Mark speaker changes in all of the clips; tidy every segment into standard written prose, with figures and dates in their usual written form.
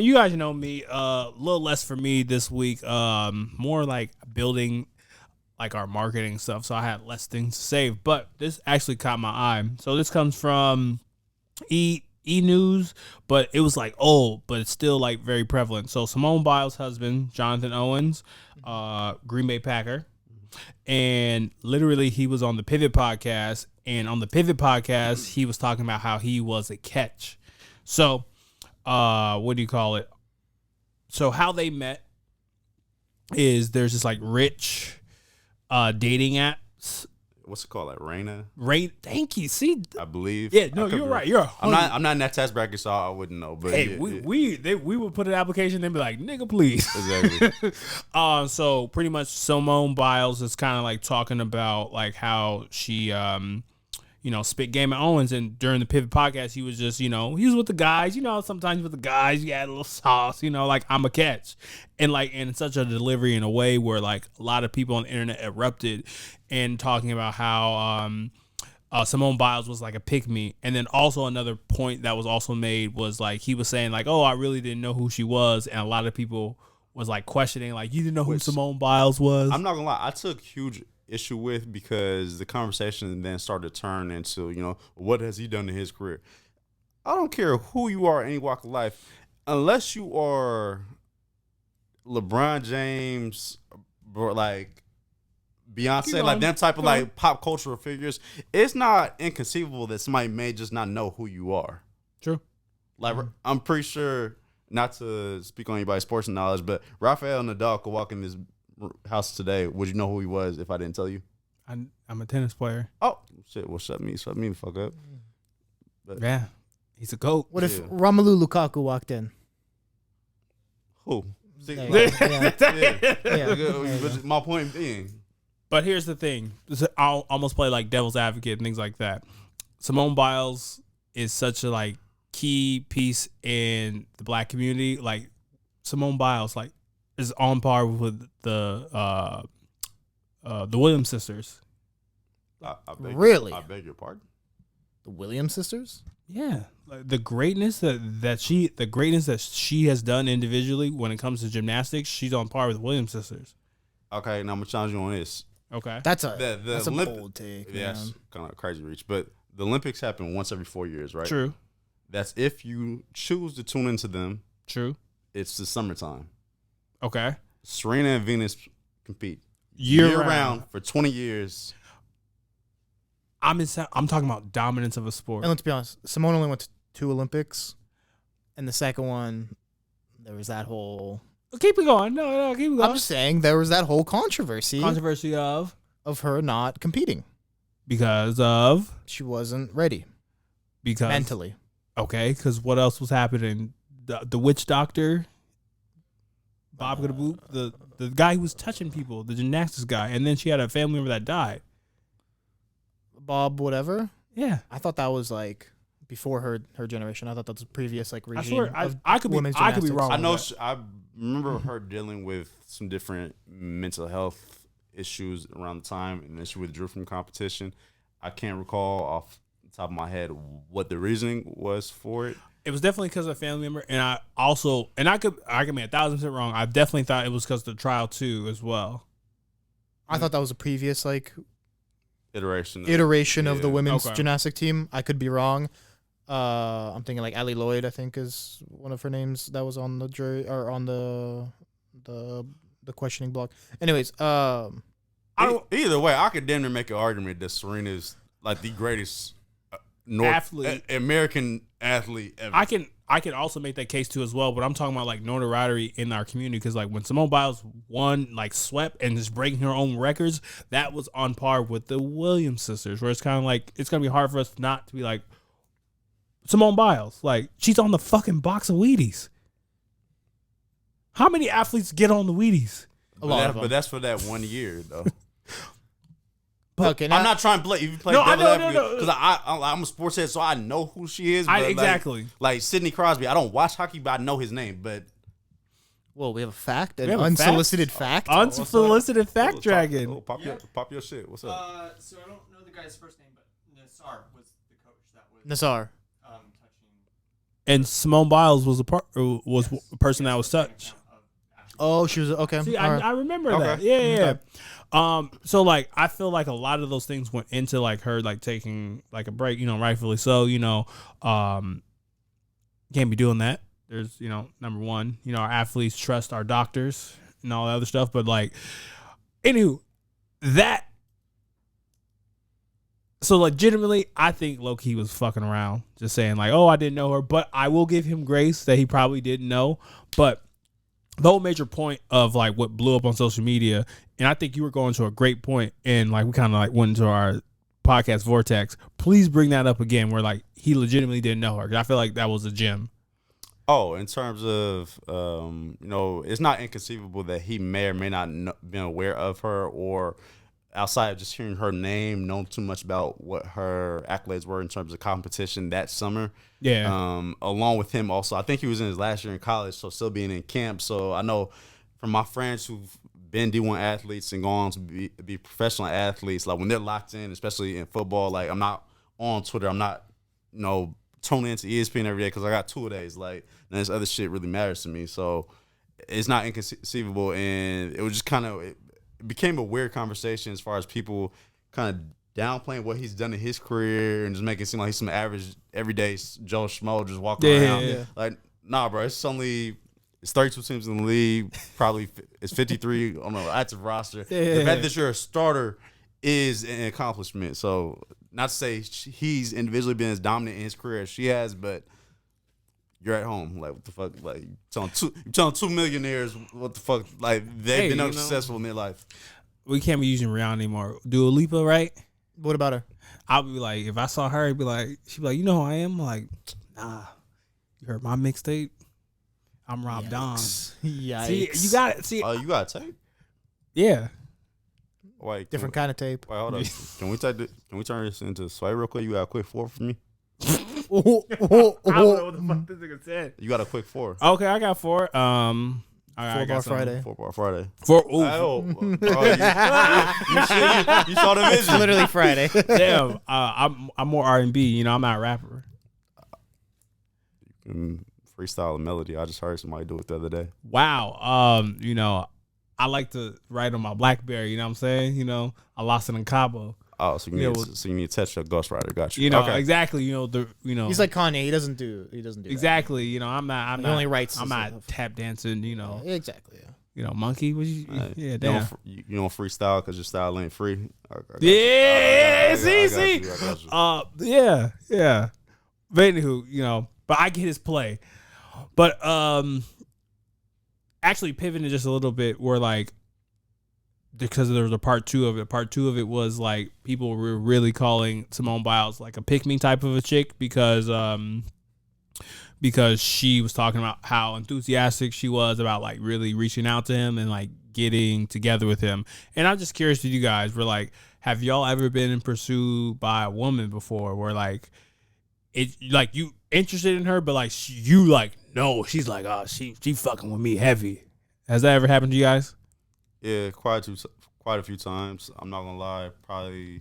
Speaker 1: You guys know me. A little less for me this week. More like building like our marketing stuff. So I had less things to say. But this actually caught my eye. So this comes from E News, but it was like old, but it's still like very prevalent. So Simone Biles' husband, Jonathan Owens, Green Bay Packer, and literally he was on the Pivot podcast, and on the Pivot podcast he was talking about how he was a catch. So what do you call it? So how they met is there's this like rich dating apps.
Speaker 2: What's it called? Like Raina?
Speaker 1: Thank you. See,
Speaker 2: I believe.
Speaker 1: Yeah, no, you're right. You're.
Speaker 2: I'm not in that test bracket, so I wouldn't know. But
Speaker 1: hey, we would put an application and be like, nigga, please.
Speaker 2: Exactly.
Speaker 1: So pretty much Simone Biles is kind of like talking about like how she spit game at Owens, and during the Pivot podcast he was just, he was with the guys, sometimes with the guys you add a little sauce, like I'm a catch. And like in such a delivery in a way where like a lot of people on the internet erupted and talking about how Simone Biles was like a pick me. And then also another point that was also made was like he was saying like, oh, I really didn't know who she was, and a lot of people was like questioning like, you didn't know who Simone Biles was.
Speaker 2: I'm not gonna lie, I took huge issue with, because the conversation then started to turn into, what has he done in his career? I don't care who you are in any walk of life, unless you are LeBron James, like Beyonce, like them type of like pop cultural figures. It's not inconceivable that somebody may just not know who you are.
Speaker 1: True.
Speaker 2: Like I'm pretty sure, not to speak on anybody's sports knowledge, but Rafael Nadal could walk in this house today. Would you know who he was if I didn't tell you?
Speaker 1: I'm a tennis player.
Speaker 2: Oh shit! Well, shut me the fuck up.
Speaker 1: But yeah, he's a GOAT.
Speaker 3: What if Romelu Lukaku walked in?
Speaker 2: Who?
Speaker 3: Yeah.
Speaker 2: My point being.
Speaker 1: But here's the thing. I'll almost play like devil's advocate and things like that. Simone Biles is such a like key piece in the black community. Like Simone Biles, like, is on par with the Williams sisters.
Speaker 3: Really?
Speaker 2: I beg your pardon.
Speaker 3: The Williams sisters?
Speaker 1: Yeah, like the greatness that she has done individually when it comes to gymnastics, she's on par with the Williams sisters.
Speaker 2: Okay, now I'm gonna challenge you on this.
Speaker 1: Okay,
Speaker 3: that's a bold take.
Speaker 2: Yeah, that's kind of a crazy reach, but the Olympics happen once every 4 years, right?
Speaker 1: True.
Speaker 2: That's if you choose to tune into them.
Speaker 1: True.
Speaker 2: It's the summertime.
Speaker 1: Okay.
Speaker 2: Serena and Venus compete
Speaker 1: year
Speaker 2: round for 20 years.
Speaker 1: I'm talking about dominance of a sport.
Speaker 3: And let's be honest, Simone only went to 2 Olympics, and the second one, there was that whole.
Speaker 1: Keep it going. No, keep it going.
Speaker 3: I'm just saying there was that whole controversy
Speaker 1: of
Speaker 3: her not competing
Speaker 1: because of
Speaker 3: she wasn't ready mentally.
Speaker 1: Okay, because what else was happening? The witch doctor, Bob the guy who was touching people, the gymnastics guy, and then she had a family member that died.
Speaker 3: Bob whatever.
Speaker 1: Yeah,
Speaker 3: I thought that was like before her generation. I thought that was a previous like regime.
Speaker 1: I could be wrong.
Speaker 2: I know. I remember her dealing with some different mental health issues around the time, and then she withdrew from competition. I can't recall off the top of my head what the reasoning was for it.
Speaker 1: It was definitely because of a family member, and I could be 1,000% wrong. I definitely thought it was because of the trial too, as well.
Speaker 3: I thought that was a previous like
Speaker 2: iteration
Speaker 3: of the women's gymnastic team. I could be wrong. I'm thinking like Allie Lloyd, I think, is one of her names that was on the jury or on the questioning block. Anyways,
Speaker 2: either way, I could damn near make an argument that Serena's like the greatest American athlete ever.
Speaker 1: I can also make that case too as well, but I'm talking about like notoriety in our community, because like when Simone Biles won, like swept and just breaking her own records, that was on par with the Williams sisters, where it's kind of like it's gonna be hard for us not to be like Simone Biles, like she's on the fucking box of Wheaties. How many athletes get on the Wheaties?
Speaker 2: But that's for that 1 year though.
Speaker 3: Okay,
Speaker 2: I'm not trying to play. If you play because I'm a sports head, so I know who she is. But
Speaker 1: exactly.
Speaker 2: Like Sidney Crosby, I don't watch hockey, but I know his name. But
Speaker 3: we have a fact, an unsolicited fact.
Speaker 1: Unsolicited fact, Dragon.
Speaker 2: Pop your shit. What's up?
Speaker 4: So I don't know the guy's first name, but Nassar was the coach that was
Speaker 3: Nassar.
Speaker 4: touching.
Speaker 1: And Simone Biles was a person that was touched.
Speaker 3: Oh, she was okay.
Speaker 1: See,
Speaker 3: all right.
Speaker 1: I remember
Speaker 2: Okay.
Speaker 1: that. Yeah.
Speaker 3: Okay.
Speaker 1: So like, I feel like a lot of those things went into like her like taking like a break. Rightfully so. Can't be doing that. There's number one. Our athletes trust our doctors and all that other stuff. But like, anywho, that. So legitimately, I think low-key was fucking around, just saying like, oh, I didn't know her. But I will give him grace that he probably didn't know. But the whole major point of like what blew up on social media, and I think you were going to a great point, and like we kind of like went into our podcast vortex. Please bring that up again, where like he legitimately didn't know her. 'Cause I feel like that was a gem.
Speaker 2: Oh, in terms of, it's not inconceivable that he may or may not been aware of her, or outside of just hearing her name, know too much about what her accolades were in terms of competition that summer.
Speaker 1: Yeah.
Speaker 2: Along with him also, I think he was in his last year in college, so still being in camp. So I know from my friends who've been D1 athletes and gone to be professional athletes, like when they're locked in, especially in football, like I'm not on Twitter, I'm not, tuning into ESPN every day because I got 2 days. Like, and this other shit really matters to me. So it's not inconceivable, and it was just kind of, it became a weird conversation as far as people kind of downplaying what he's done in his career and just making it seem like he's some average, everyday Joe Schmo just walking around.
Speaker 3: Yeah.
Speaker 2: Like, nah, bro, it's 32 teams in the league. Probably it's 53 on the active roster. The fact that you're a starter is an accomplishment. So, not to say he's individually been as dominant in his career as she has, but you're at home. Like, what the fuck? Like, you're telling 2 millionaires what the fuck? Like, they've been unsuccessful in their life.
Speaker 1: We can't be using Rihanna anymore. Dua Lipa, right?
Speaker 3: What about her?
Speaker 1: I'll be like, if I saw her, she'd be like, who I am? I'm like, nah. You heard my mixtape? I'm Rob Don.
Speaker 3: Yikes.
Speaker 1: See, you got it. See,
Speaker 2: Oh, you got tape?
Speaker 1: yeah.
Speaker 2: Wait,
Speaker 3: Different kind of tape.
Speaker 2: Wait, hold up. Can we turn this into Sway real quick? You got a quick 4 for me?
Speaker 1: I don't know what the fuck this nigga said.
Speaker 2: You got a quick 4.
Speaker 1: Okay, I got 4. I got
Speaker 3: 4 Bar Friday.
Speaker 2: 4 Bar Friday.
Speaker 1: 4. Ooh.
Speaker 2: Oh, you saw the vision.
Speaker 3: Literally Friday.
Speaker 1: Damn. I'm more R&B. I'm not a rapper.
Speaker 2: Freestyle a melody. I just heard somebody do it the other day.
Speaker 1: Wow. I like to write on my BlackBerry. You know what I'm saying? I lost it in Cabo.
Speaker 2: Oh, so you need to touch a ghostwriter. Got you. Okay.
Speaker 1: Exactly.
Speaker 3: He's like Kanye. He doesn't do
Speaker 1: exactly. I'm not.
Speaker 3: He only writes.
Speaker 1: I'm not tap dancing.
Speaker 3: Yeah, exactly. Yeah.
Speaker 1: Monkey. What you? Yeah, damn.
Speaker 2: You don't freestyle because your style ain't free.
Speaker 1: Yeah. See.
Speaker 2: I got you.
Speaker 1: Yeah. But anywho, but I get his play. But actually pivoting just a little bit, where like, because there was a part 2 of it. Part 2 of it was like people were really calling Simone Biles like a pick-me type of a chick because she was talking about how enthusiastic she was about like really reaching out to him and like getting together with him. And I'm just curious to you guys, were like, have y'all ever been pursued by a woman before, where like it like you interested in her, but like you like no, she's like, oh, she fucking with me heavy. Has that ever happened to you guys?
Speaker 2: Yeah, quite a few times. I'm not gonna lie. Probably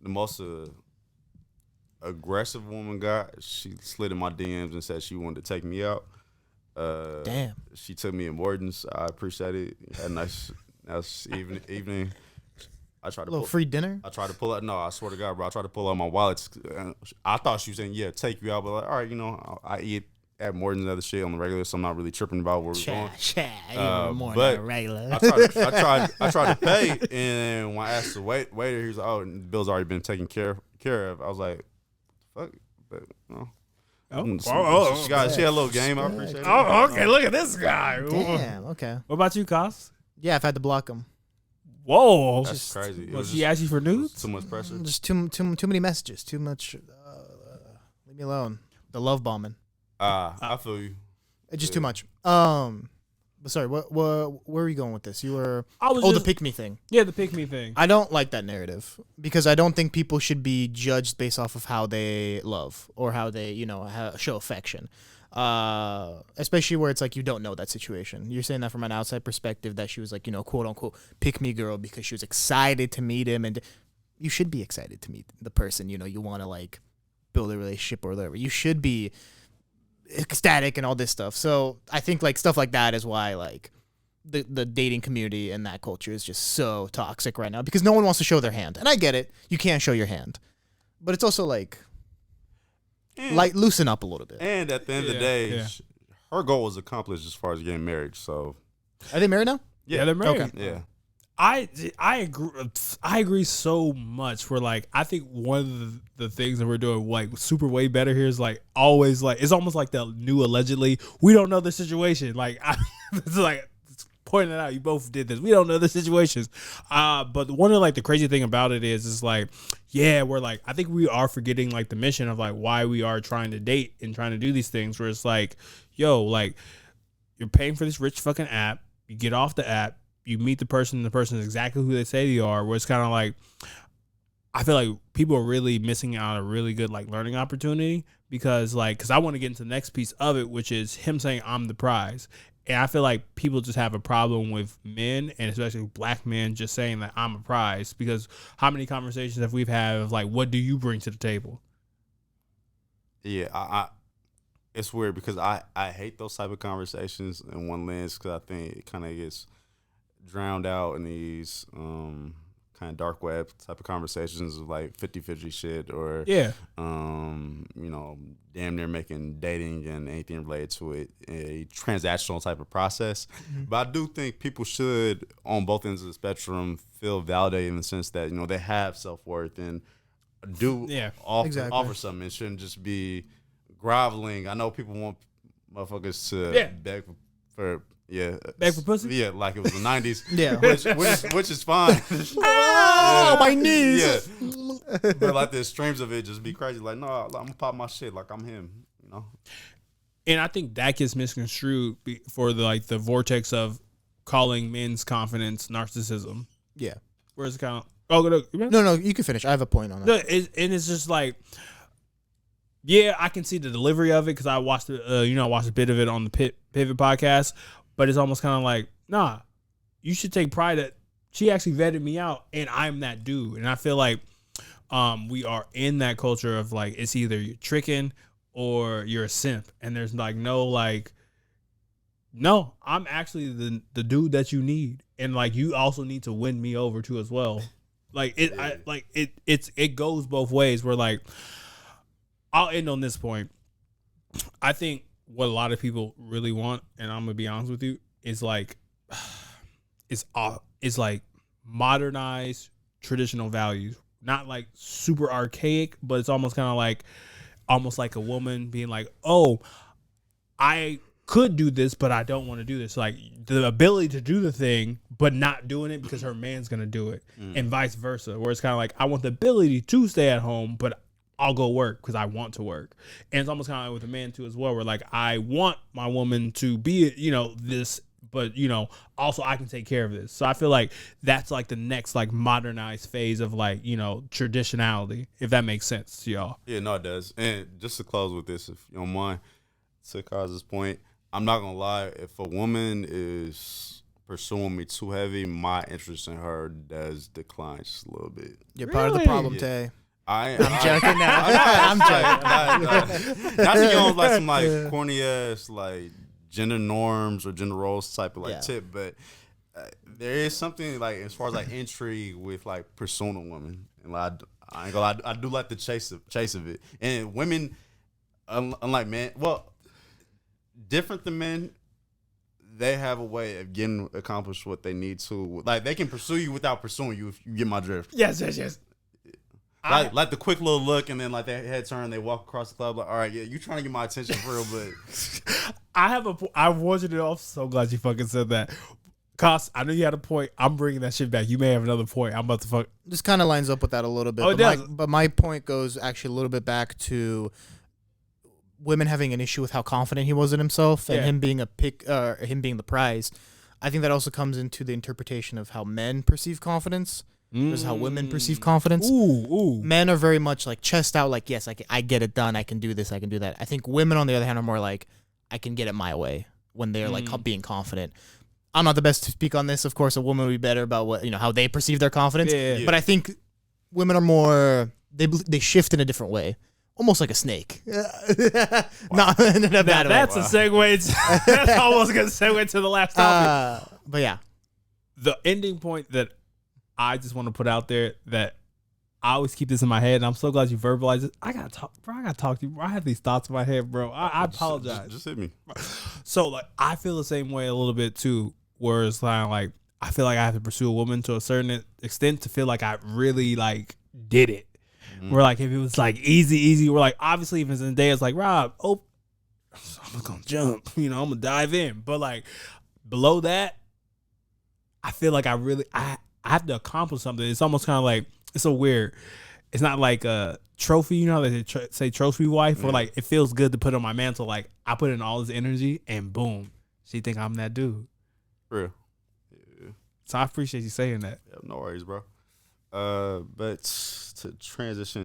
Speaker 2: the most aggressive woman she slid in my DMs and said she wanted to take me out.
Speaker 3: Damn.
Speaker 2: She took me in Morton's. I appreciate it. Had a nice evening. I tried to
Speaker 3: little free dinner.
Speaker 2: I tried to pull out. No, I swear to God, bro. I tried to pull out my wallet. I thought she was saying, "Yeah, take you out," but like, all right, I eat at Morton's and other shit on the regular, so I'm not really tripping about where we're going.
Speaker 3: More
Speaker 2: but
Speaker 3: than regular.
Speaker 2: I tried to pay, and when I asked the waiter, he was like, "Oh, the bill's already been taken care of." I was like, "Fuck," but no. She had a little game. I appreciate it.
Speaker 1: Oh, okay. Look at this guy.
Speaker 3: Damn. Okay.
Speaker 1: What about you, Kos?
Speaker 3: Yeah, I've had to block him.
Speaker 1: Whoa.
Speaker 2: That's crazy.
Speaker 1: Was she ask you for nudes?
Speaker 2: Too much pressure.
Speaker 3: Just too many messages. Too much. Leave me alone. The love bombing.
Speaker 2: I feel you.
Speaker 3: It's just too much. But sorry, where were you going with this? You were the pick me thing.
Speaker 1: Yeah, the pick me thing.
Speaker 3: I don't like that narrative because I don't think people should be judged based off of how they love or how they show affection. Especially where it's like you don't know that situation. You're saying that from an outside perspective that she was like quote unquote pick me girl because she was excited to meet him, and you should be excited to meet the person you want to like build a relationship or whatever. You should be ecstatic and all this stuff. So I think like stuff like that is why like the dating community and that culture is just so toxic right now because no one wants to show their hand. And I get it. You can't show your hand. But it's also like loosen up a little bit.
Speaker 2: And at the end of the day, her goal was accomplished as far as getting married. So
Speaker 3: are they married now?
Speaker 1: Yeah, they're married.
Speaker 3: Okay.
Speaker 2: Yeah.
Speaker 1: I agree so much. Where like I think one of the things that we're doing like super way better here is like always like it's almost like the new allegedly we don't know the situation. Like it's like pointing out you both did this. We don't know the situations. But one of like the crazy thing about it is like we're like I think we are forgetting like the mission of like why we are trying to date and trying to do these things. Where it's like like you're paying for this rich fucking app. You get off the app. You meet the person, and the person is exactly who they say they are, where it's kind of like, I feel like people are really missing out on a really good, like, learning opportunity because I want to get into the next piece of it, which is him saying, I'm the prize. And I feel like people just have a problem with men, and especially black men, just saying that I'm a prize because how many conversations have we had of, like, what do you bring to the table?
Speaker 2: Yeah, I it's weird because I hate those type of conversations in one lens because I think it kind of gets drowned out in these kind of dark web type of conversations of like 50-50 shit or damn near making dating and anything related to it a transactional type of process. But I do think people should on both ends of the spectrum feel validated in the sense that they have self-worth and do offer something. It shouldn't just be groveling. I know people want motherfuckers to beg for
Speaker 1: beg for pussy?
Speaker 2: Yeah, like it was the 90s. which is fine.
Speaker 3: My knees.
Speaker 2: Yeah. But like the extremes of it just be crazy. Like, no, I'm gonna pop my shit like I'm him,
Speaker 1: And I think that gets misconstrued for the vortex of calling men's confidence narcissism.
Speaker 3: Yeah.
Speaker 1: Whereas it kind of
Speaker 3: no, you can finish. I have a point on that.
Speaker 1: No, and it's just like, I can see the delivery of it because I watched I watched a bit of it on the Pivot podcast. But it's almost kind of like, nah, you should take pride that she actually vetted me out and I'm that dude. And I feel like we are in that culture of like, it's either you're tricking or you're a simp. And there's like no, I'm actually the dude that you need. And like, you also need to win me over too as well. Like it goes both ways where like, I'll end on this point. I think what a lot of people really want, and I'm gonna be honest with you, is like it's like modernized traditional values, not like super archaic, but it's almost kind of like a woman being like, oh, I could do this, but I don't want to do this. Like the ability to do the thing, but not doing it because her man's gonna do it, and vice versa. Where it's kind of like I want the ability to stay at home, but I'll go work because I want to work. And it's almost kind of like with a man too as well, where like I want my woman to be, this, but also I can take care of this. So I feel like that's like the next like modernized phase of like, traditionality, if that makes sense to y'all.
Speaker 2: Yeah, no, it does. And just to close with this, if you don't mind, to Kaz's point, I'm not gonna lie, if a woman is pursuing me too heavy, my interest in her does decline just a little bit.
Speaker 3: You're part of the problem, Tay.
Speaker 2: I'm
Speaker 3: joking now.
Speaker 2: I'm joking. Not to get on like some like corny ass like gender norms or gender roles type of tip, but there is something like as far as like intrigue with like pursuing a woman, and like I ain't gonna lie, I do like the chase of it. And women, unlike men, well, different than men, they have a way of getting accomplished what they need to. Like they can pursue you without pursuing you, if you get my drift.
Speaker 1: Yes.
Speaker 2: Like the quick little look, and then like their head turn, they walk across the club. Like, all right, you trying to get my attention for real, but
Speaker 1: I wanted it off. So glad you fucking said that. Cos, I knew you had a point. I'm bringing that shit back. You may have another point. I'm about to fuck.
Speaker 3: This kind of lines up with that a little bit.
Speaker 1: Oh, it does.
Speaker 3: But my point goes actually a little bit back to women having an issue with how confident he was in himself and him being him being the prize. I think that also comes into the interpretation of how men perceive confidence. This is how women perceive confidence.
Speaker 1: Ooh.
Speaker 3: Men are very much like chest out, like, yes, I get it done. I can do this. I can do that. I think women, on the other hand, are more like, I can get it my way when they're like being confident. I'm not the best to speak on this. Of course, a woman would be better about what, how they perceive their confidence.
Speaker 1: Yeah.
Speaker 3: But I think women are more, they shift in a different way. almost like a snake. Not in a bad way.
Speaker 1: That's a segue. That's almost gonna segue to the last topic.
Speaker 3: But yeah,
Speaker 1: The ending point that I just want to put out there that I always keep this in my head, and I'm so glad you verbalized it. I gotta talk, bro. I gotta talk to you, bro. I have these thoughts in my head, bro. I apologize.
Speaker 2: Just hit me.
Speaker 1: So like, I feel the same way a little bit too, where it's like I feel like I have to pursue a woman to a certain extent to feel like I really like did it. Where like if it was like easy, we're like obviously if it's in the day, it's like Rob, I'm just gonna jump, I'm gonna dive in. But like below that, I feel like I have to accomplish something. It's almost kind of like it's so weird. It's not like a trophy, how they say trophy wife, or like it feels good to put on my mantle. Like I put in all this energy and boom, she think I'm that dude.
Speaker 2: For real. Yeah.
Speaker 1: So I appreciate you saying that.
Speaker 2: Yeah, no worries, bro. But to transition